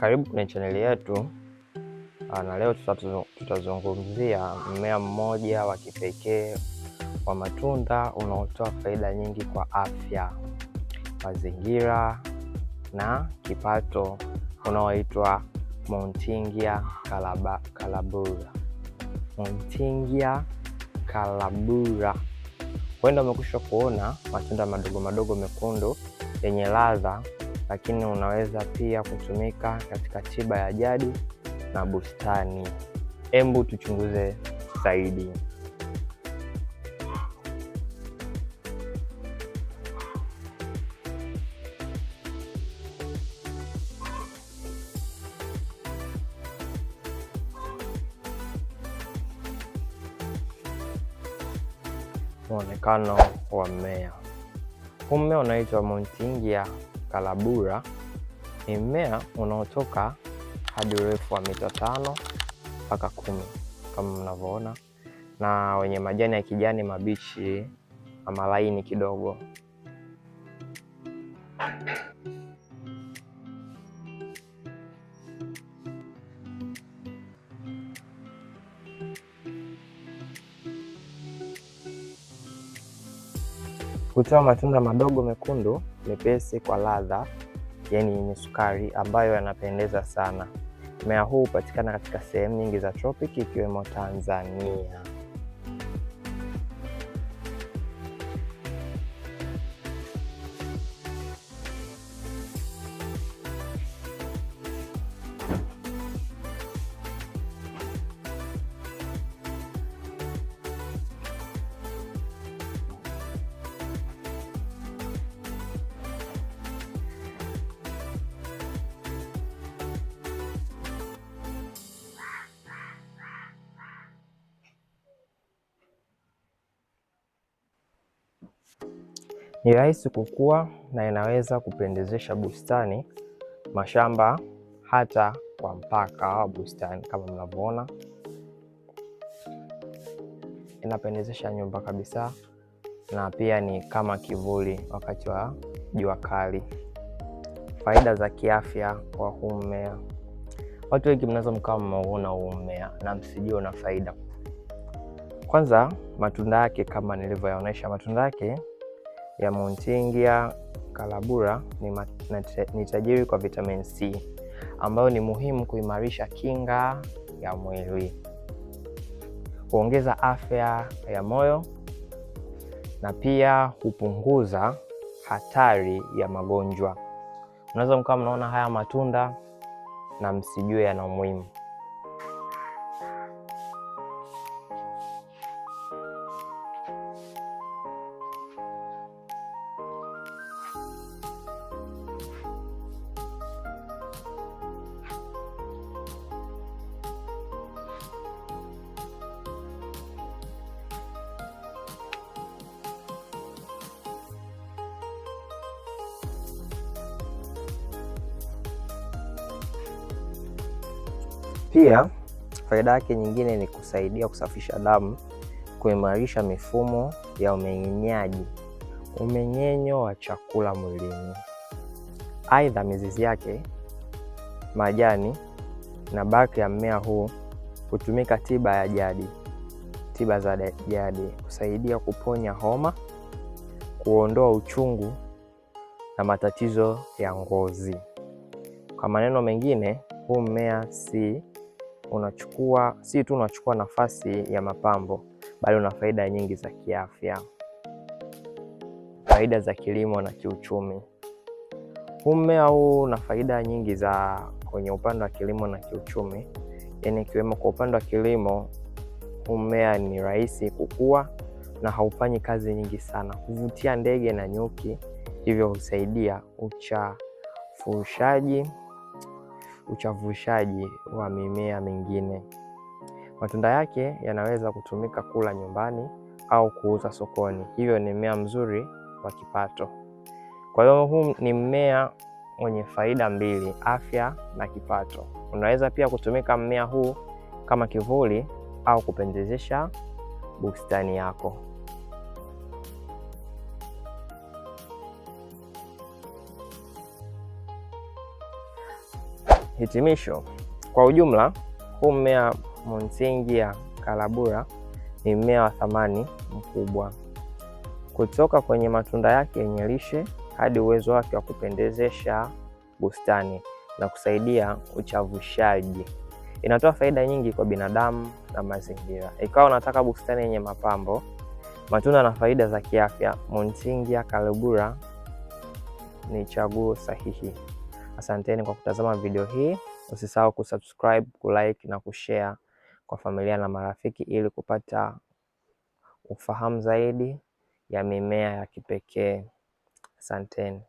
Karibu kwenye chaneli yetu, na leo tutazungumzia mmea mmoja wa kipekee wa matunda unaotoa faida nyingi kwa afya, mazingira na kipato, unaoitwa Mountingia calabura. Mountingia calabura. Huenda umekwisha kuona matunda madogo madogo mekundu yenye ladha, lakini unaweza pia kutumika katika tiba ya jadi na bustani. Hebu tuchunguze zaidi. Muonekano wa mmea. Huu mmea unaitwa Mountingia calabura. Ni mmea unaotoka hadi urefu wa mita 5 mpaka 10 kama mnavyoona, na wenye majani ya kijani mabichi na malaini kidogo. Hutoa matunda madogo mekundu mepesi kwa ladha, yani yenye sukari, ambayo yanapendeza sana. Mmea huu hupatikana katika sehemu nyingi za tropiki ikiwemo Tanzania. Ni rahisi kukua na inaweza kupendezesha bustani, mashamba, hata kwa mpaka wa bustani. Kama mnavyoona, inapendezesha nyumba kabisa, na pia ni kama kivuli wakati wa jua kali. Faida za kiafya kwa huu mmea. Watu wengi mnaweza mkawa mmeona huu mmea na msijue una faida. Kwanza, matunda yake, kama nilivyoyaonesha, matunda yake ya Mountingia calabura ni tajiri kwa vitamin C, ambayo ni muhimu kuimarisha kinga ya mwili, huongeza afya ya moyo, na pia hupunguza hatari ya magonjwa. Unaweza mkawa mnaona haya matunda na msijue yana umuhimu. Pia faida yake nyingine ni kusaidia kusafisha damu, kuimarisha mifumo ya umeng'enyo wa chakula mwilini. Aidha, mizizi yake, majani na bark ya mmea huu hutumika tiba za jadi, kusaidia kuponya homa, kuondoa uchungu na matatizo ya ngozi. Kwa maneno mengine, huu mmea si tu unachukua nafasi ya mapambo, bali una faida nyingi za kiafya. Faida za kilimo na kiuchumi. Huu mmea huu una faida nyingi za kwenye upande wa kilimo na kiuchumi, yani ikiwemo kwa upande wa kilimo, huu mmea ni rahisi kukua na haufanyi kazi nyingi sana. Huvutia ndege na nyuki, hivyo husaidia uchavushaji wa mimea mingine. Matunda yake yanaweza kutumika kula nyumbani au kuuza sokoni, hivyo ni mmea mzuri wa kipato. Kwa hiyo huu ni mmea mwenye faida mbili, afya na kipato. Unaweza pia kutumika mmea huu kama kivuli au kupendezesha bustani yako. Hitimisho. Kwa ujumla, huu mmea Munsingia calabura ni mmea wa thamani mkubwa, kutoka kwenye matunda yake yenye lishe hadi uwezo wake wa kupendezesha bustani na kusaidia uchavushaji. Inatoa faida nyingi kwa binadamu na mazingira. Ikawa unataka bustani yenye mapambo, matunda na faida za kiafya, Munsingia calabura ni chaguo sahihi. Asanteni kwa kutazama video hii. Usisahau kusubscribe, kulike na kushare kwa familia na marafiki ili kupata ufahamu zaidi ya mimea ya kipekee. Asanteni.